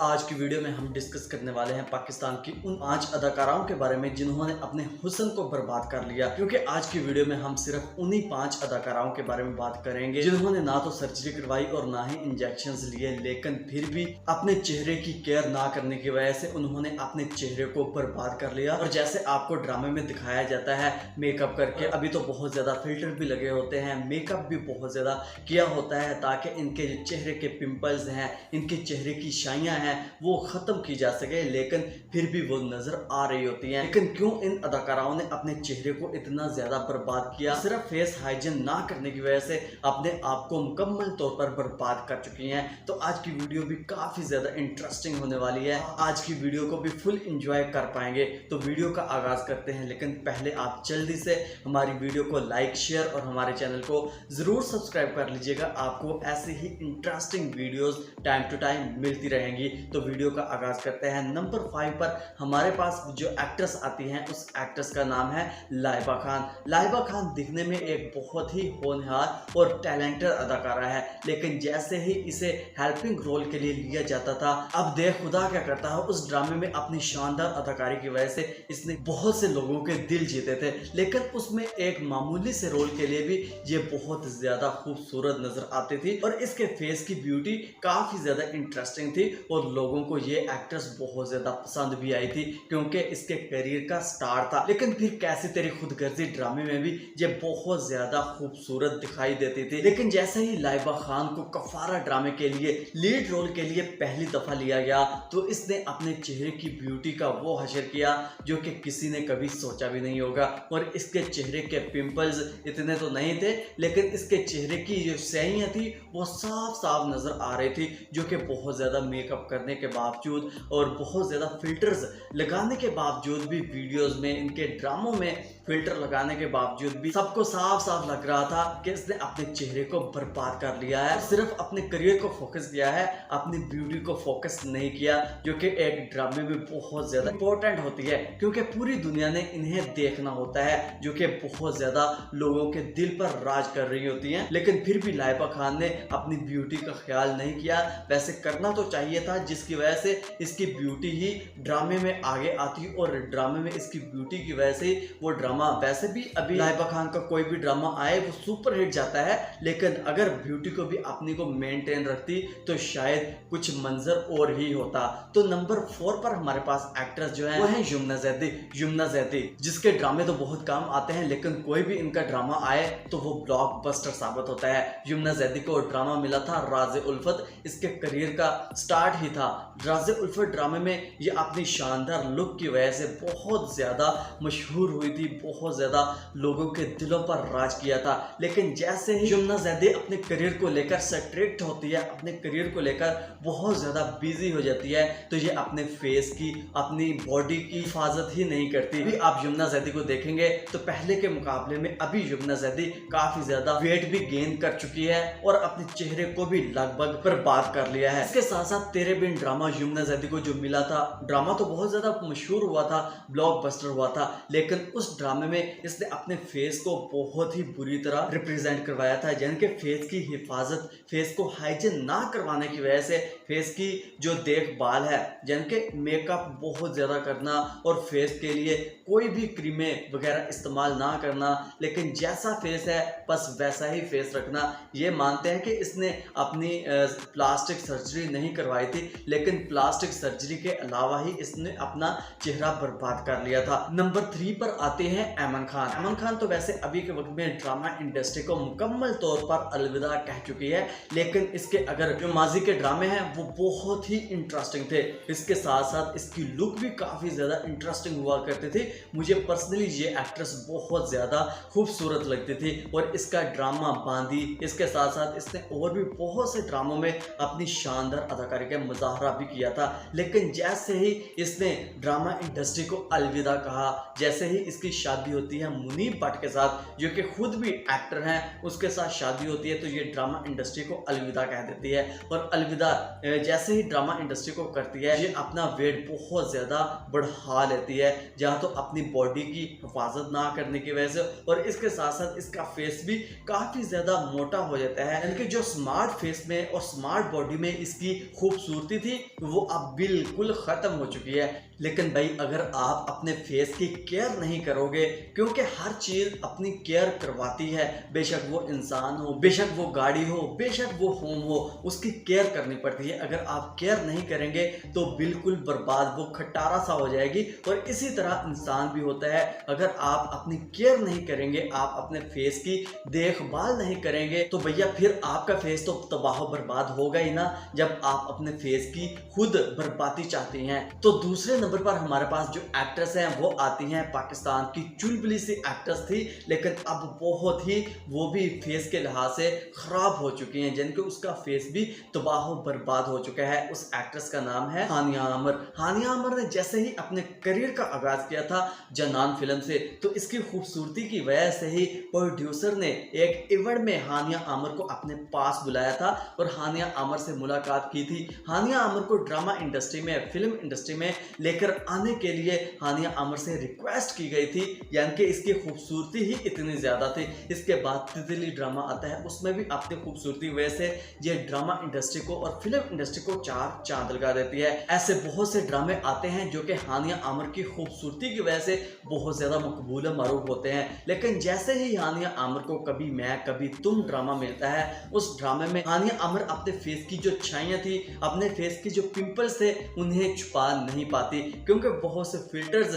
आज की वीडियो में हम डिस्कस करने वाले हैं पाकिस्तान की उन 5 अदाकाराओं के बारे में जिन्होंने अपने हुस्न को बर्बाद कर लिया। क्योंकि आज की वीडियो में हम सिर्फ उन्हीं 5 अदाकाराओं के बारे में बात करेंगे जिन्होंने ना तो सर्जरी करवाई और ना ही इंजेक्शंस लिए, लेकिन फिर भी अपने चेहरे की केयर ना करने की वजह से उन्होंने अपने चेहरे को बर्बाद कर लिया। और जैसे आपको ड्रामे में दिखाया जाता है मेकअप करके, अभी तो बहुत ज्यादा फिल्टर भी लगे होते हैं, मेकअप भी बहुत ज्यादा किया होता है ताकि इनके जो चेहरे के पिंपल्स हैं, इनके चेहरे की शाइयां हैं वो खत्म की जा सके, लेकिन फिर भी वो नजर आ रही होती हैं। लेकिन क्यों इन अदाकाराओं ने अपने चेहरे को इतना ज्यादा बर्बाद किया? सिर्फ फेस हाइजीन ना करने की वजह से अपने आप को मुकम्मल तौर पर बर्बाद कर चुकी हैं। तो आज की वीडियो भी काफी ज्यादा इंटरेस्टिंग होने वाली है, आज की वीडियो को भी फुल इंजॉय कर पाएंगे। तो वीडियो का आगाज करते हैं, लेकिन पहले आप जल्दी से हमारी वीडियो को लाइक, शेयर और हमारे चैनल को जरूर सब्सक्राइब कर लीजिएगा। आपको ऐसे ही interesting videos time to time मिलती रहेंगी। तो वीडियो का आगाज करते हैं। नंबर 5 पर हमारे पास जो एक्ट्रेस आती हैं, उस एक्ट्रेस का नाम है लाइबा खान। लाइबा खान दिखने में एक बहुत ही होनहार और टैलेंटेड अदाकारा है, लेकिन जैसे ही इसे हेल्पिंग रोल के लिए लिया जाता था, अब देख खुदा क्या करता है, उस ड्रामे में अपनी शानदार अदाकारी की वजह से इसने बहुत से लोगों के दिल जीते थे। लेकिन उसमें एक मामूली से रोल के लिए भी ये बहुत ज्यादा खूबसूरत नजर आती थी और इसके फेस की ब्यूटी काफी ज्यादा इंटरेस्टिंग थी और लोगों को ये एक्ट्रेस बहुत ज्यादा पसंद भी आई थी क्योंकि इसके करियर का स्टार था। लेकिन फिर कैसी तेरी खुदगर्जी ड्रामे में भी ये बहुत ज्यादा खूबसूरत दिखाई देती थी। लेकिन जैसे ही लाइबा खान को कफारा ड्रामे के लिए लीड रोल के लिए पहली दफा लिया गया, तो इसने अपने चेहरे की ब्यूटी का वो हशर किया जो कि किसी ने कभी सोचा भी नहीं होगा। और इसके चेहरे के पिंपल्स इतने तो नहीं थे, लेकिन इसके चेहरे की जो स्याहियां थी वो साफ साफ नजर आ रही थी, जो कि बहुत ज्यादा मेकअप करने के बावजूद और बहुत ज्यादा फिल्टर्स लगाने के बावजूद भी, वीडियोस में, इनके ड्रामों में फिल्टर लगाने के बावजूद भी सबको साफ साफ लग रहा था कि इसने अपने चेहरे को बर्बाद कर लिया है। सिर्फ अपने करियर को फोकस किया है, अपनी ब्यूटी को फोकस नहीं किया, जो कि एक ड्रामे में बहुत ज्यादा इंपॉर्टेंट होती है क्योंकि पूरी दुनिया ने इन्हें देखना होता है, जो कि बहुत ज्यादा लोगों के दिल पर राज कर रही होती हैं। लेकिन फिर भी लाइबा खान ने अपनी ब्यूटी का ख्याल नहीं किया। वैसे करना तो चाहिए था, जिसकी वजह से इसकी ब्यूटी ही ड्रामे में आगे आती और ड्रामे में इसकी ब्यूटी की वजह से वो ड्रामा, वैसे भी अभी लाइबा खान का कोई भी ड्रामा आए वो सुपर हिट जाता है, लेकिन अगर ब्यूटी को भी अपनी को मेंटेन रखती तो शायद कुछ मंजर और ही होता। तो नंबर 4 पर हमारे पास एक्ट्रेस जो है वो है यमुना जैदी। यमुना जैदी जिसके ड्रामे तो बहुत कम आते हैं, लेकिन कोई भी इनका ड्रामा आए तो वो ब्लॉकबस्टर साबित होता है। यमुना जैदी को ड्रामा मिला था राज़े उल्फत, इसके करियर का स्टार्ट ही था। राज़े उल्फत ड्रामे में ये अपनी शानदार लुक की वजह से बहुत ज्यादा मशहूर हुई थी, बहुत ज्यादा लोगों के दिलों पर राज किया था। लेकिन जैसे ही यमुना जैदी अपने करियर को लेकर स्ट्रिक्ट होती है, अपने करियर को लेकर बहुत ज्यादा बिजी हो जाती है, तो ये अपने फेस की, अपनी बॉडी की हिफाजत ही नहीं करती। अभी आप यमुना जैदी को देखेंगे तो पहले के मुकाबले में अभी यमुना जैदी काफी ज्यादा वेट भी गेन कर चुकी है और अपने चेहरे को भी लगभग बर्बाद कर लिया है। इसके साथ साथ तेरे बिन ड्रामा यमुना जैदी को जो मिला था, ड्रामा तो बहुत ज्यादा मशहूर हुआ था, ब्लॉकबस्टर हुआ था, लेकिन उस ड्रामे में इसने अपने फेस को बहुत ही बुरी तरह रिप्रेजेंट करवाया था। यानी कि फेस की हिफाजत, फेस को हाइजीन ना करवाने की वजह से फेस की जो देखभाल है, यानी कि मेकअप बहुत ज्यादा करना और फेस के लिए कोई भी क्रीमें वगैरह इस्तेमाल ना करना, लेकिन जैसा फेस है बस वैसा ही फेस रखना। ये मानते हैं कि इसने अपनी प्लास्टिक सर्जरी नहीं करवाई थी, लेकिन प्लास्टिक सर्जरी के अलावा ही इसने अपना चेहरा बर्बाद कर लिया था। नंबर 3 पर आते हैं ऐमन खान। ऐमन खान तो वैसे अभी के वक्त में ड्रामा इंडस्ट्री को मुकम्मल तौर पर अलविदा कह चुकी है, लेकिन इसके अगर जो माजी के ड्रामे हैं वो बहुत ही इंटरेस्टिंग थे। इसके साथ साथ इसकी लुक भी काफी ज्यादा इंटरेस्टिंग हुआ करते थे। मुझे पर्सनली ये एक्ट्रेस बहुत ज्यादा खूबसूरत लगती थी और इसका ड्रामा बांदी, इसके साथ साथ इसने और भी बहुत से ड्रामों में अपनी शानदार अदाकारी का मुजाहरा भी किया था। लेकिन जैसे ही इसने ड्रामा इंडस्ट्री को अलविदा कहा, जैसे ही इसकी शादी होती है मुनीब भट्ट के साथ, जो कि खुद भी एक्टर हैं, उसके साथ शादी होती है, तो ये ड्रामा इंडस्ट्री को अलविदा कह देती है और अलविदा जैसे ही ड्रामा इंडस्ट्री को करती है, ये अपना वेट बहुत ज़्यादा बढ़ा लेती है, जहाँ तो अपनी बॉडी की हिफाजत ना करने की वजह से, और इसके साथ साथ इसका फेस भी काफ़ी ज़्यादा मोटा हो जाता है। यानी कि जो स्मार्ट फेस में और स्मार्ट बॉडी में इसकी खूबसूरती थी वो अब बिल्कुल ख़त्म हो चुकी है। लेकिन भाई अगर आप अपने फेस की केयर नहीं करोगे, क्योंकि हर चीज़ अपनी केयर करवाती है, बेशक वो इंसान हो, बेशक वो गाड़ी हो, बेशक वो होम हो, उसकी केयर करनी पड़ती है। अगर आप केयर नहीं करेंगे तो बिल्कुल बर्बाद, वो खटारा सा हो जाएगी। और इसी तरह इंसान भी होता है, अगर आप अपनी केयर नहीं करेंगे, आप अपने फेस की देखभाल नहीं करेंगे, तो भैया फिर आपका फेस तो तबाह बर्बाद होगा ही ना, जब आप अपने फेस की खुद बर्बादी चाहती हैं। तो दूसरे नंबर पर हमारे पास जो एक्ट्रेस हैं वो आती हैं पाकिस्तान की चुलबुली सी एक्ट्रेस थी, लेकिन अब बहुत ही वो भी फेस के लिहाज से खराब हो चुकी हैं, जिनके उसका फेस भी तबाह बर्बाद हो चुका है। उस एक्ट्रेस का नाम है हानिया आमर। हानिया आमर ने जैसे ही अपने करियर का आगाज किया था जनान फिल्म से, तो इसकी खूबसूरती की वजह से ही प्रोड्यूसर ने एक इवेंट में हानिया आमर को अपने पास बुलाया था और हानिया आमर से मुलाकात की थी। हानिया आमर को ड्रामा इंडस्ट्री में, फिल्म इंडस्ट्री में लेकर आने के लिए हानिया आमर से रिक्वेस्ट की गई थी, यानी कि इसकी खूबसूरती ही इतनी ज़्यादा थी। इसके बाद तितली ड्रामा आता है, उसमें भी अपनी खूबसूरती वजह से ये ड्रामा इंडस्ट्री को और फिल्म इंडस्ट्री को चार चांद लगा देती है। ऐसे बहुत से ड्रामे आते हैं जो कि हानिया आमर की खूबसूरती की वजह से बहुत ज़्यादा मकबूल मारूफ होते हैं, लेकिन जैसे ही हानिया आमर को कभी मैं कभी तुम ड्रामा मिलता है, उस ड्रामे में हानिया आमर अपने फेस की जो छाइयाँ थी, अपने फेस की जो पिंपल्स थे, उन्हें छुपा नहीं पाती, क्योंकि बहुत से फिल्टर्स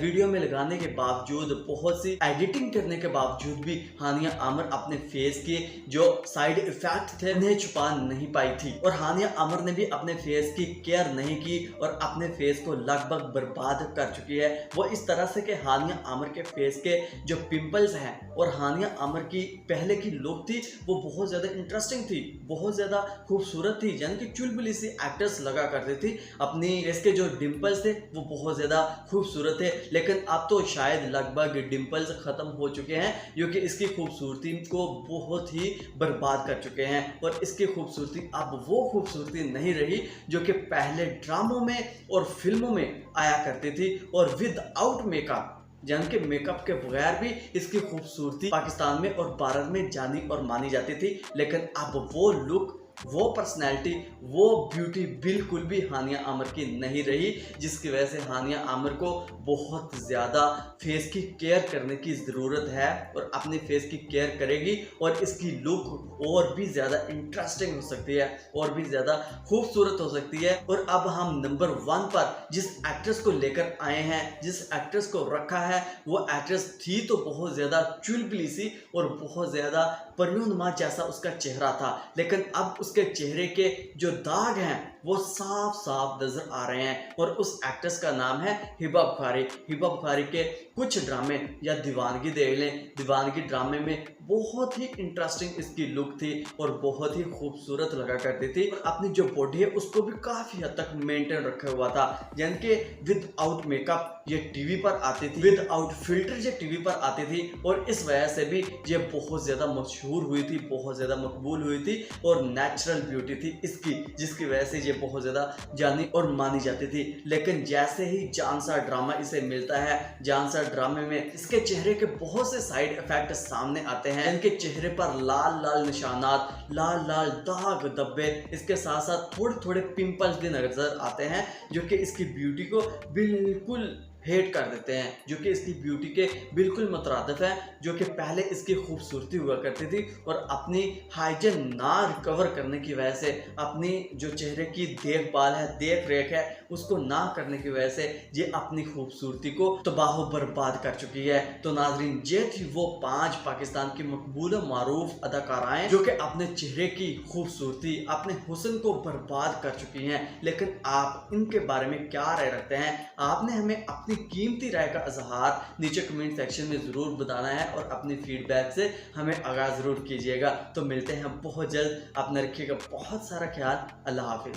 वीडियो में लगाने के बावजूद, बहुत सी एडिटिंग करने के बावजूद भी हानिया आमर अपने फेस के जो साइड इफेक्ट थे उन्हें छुपा नहीं पाई थी। और हानिया आमर ने भी अपने फेस की केयर नहीं की और अपने फेस को लगभग बर्बाद कर चुकी है। वो इस तरह से कि हानिया आमर के फेस के जो पिंपल्स हैं और हानिया आमर की पहले की लुक थी वो बहुत ज़्यादा इंटरेस्टिंग थी, बहुत ज़्यादा खूबसूरत थी, यानी कि चुलबुली सी एक्टर्स लगा करती थी। अपनी इसके जो डिम्पल्स थे वो बहुत ज़्यादा खूबसूरत थे, लेकिन अब तो शायद लगभग डिम्पल्स ख़त्म हो चुके हैं, क्योंकि इसकी खूबसूरती को बहुत ही बर्बाद कर चुके हैं। और इसकी खूबसूरती अब वो खूबसूरती नहीं रही जो कि पहले ड्रामों में और फिल्मों में आया करती थी, और विदाउट मेकअप, यानी कि मेकअप के बगैर भी इसकी खूबसूरती पाकिस्तान में और भारत में जानी और मानी जाती थी। लेकिन अब वो लुक, वो पर्सनैलिटी, वो ब्यूटी बिल्कुल भी हानिया आमर की नहीं रही, जिसकी वजह से हानिया आमर को बहुत ज़्यादा फेस की केयर करने की ज़रूरत है, और अपने फेस की केयर करेगी और इसकी लुक और भी ज़्यादा इंटरेस्टिंग हो सकती है, और भी ज़्यादा खूबसूरत हो सकती है। और अब हम नंबर 1 पर जिस एक्ट्रेस को लेकर आए हैं, जिस एक्ट्रेस को रखा है, वो एक्ट्रेस थी तो बहुत ज़्यादा चुलबुली सी और बहुत ज़्यादा परनुमा जैसा उसका चेहरा था, लेकिन अब उसके चेहरे के जो दाग हैं वो साफ साफ नजर आ रहे हैं। और उस एक्ट्रेस का नाम है हिबा बुखारी। हिबा बुखारी के कुछ ड्रामे या दीवानगी देख लें, दीवानगी ड्रामे में बहुत ही इंटरेस्टिंग इसकी लुक थी और बहुत ही खूबसूरत लगा करती थी। अपनी जो बॉडी है उसको भी काफ़ी हद तक मेंटेन रखा हुआ था, यानी कि विदाउट मेकअप ये टीवी पर आती थी, विदाउट फिल्टर ये टीवी पर आती थी, और इस वजह से भी ये बहुत ज़्यादा मशहूर हुई थी, बहुत ज़्यादा मकबूल हुई थी, और नेचुरल ब्यूटी थी इसकी, जिसकी वजह से ये बहुत ज़्यादा जानी और मानी जाती थी। लेकिन जैसे ही जानसा ड्रामा इसे मिलता है, जानसा ड्रामे में इसके चेहरे के बहुत से साइड इफेक्ट सामने आते हैं। इनके चेहरे पर लाल लाल निशानात, लाल लाल दाग धब्बे, इसके साथ साथ थोड़े थोड़े पिंपल्स भी नजर आते हैं, जो कि इसकी ब्यूटी को बिल्कुल हेट कर देते हैं, जो कि इसकी ब्यूटी के बिल्कुल मुतरादिफ है, जो कि पहले इसकी खूबसूरती हुआ करती थी। और अपनी हाइजीन ना रिकवर करने की वजह से, अपनी जो चेहरे की देखभाल है, देख रेख है, उसको ना करने की वजह से ये अपनी खूबसूरती को तबाह बर्बाद कर चुकी है। तो नाजरीन, ये थी वो 5 पाकिस्तान की मकबूल मारूफ अदाकाराएं जो कि अपने चेहरे की खूबसूरती, अपने हुस्न को बर्बाद कर चुकी हैं। लेकिन आप इनके बारे में क्या राय रखते हैं? आपने हमें अपनी कीमती राय का इजहार नीचे कमेंट सेक्शन में ज़रूर बताना है, और अपनी फीडबैक से हमें आगाह ज़रूर कीजिएगा। तो मिलते हैं बहुत जल्द, अपना रखिएगा बहुत सारा ख्याल। अल्लाह हाफिज़।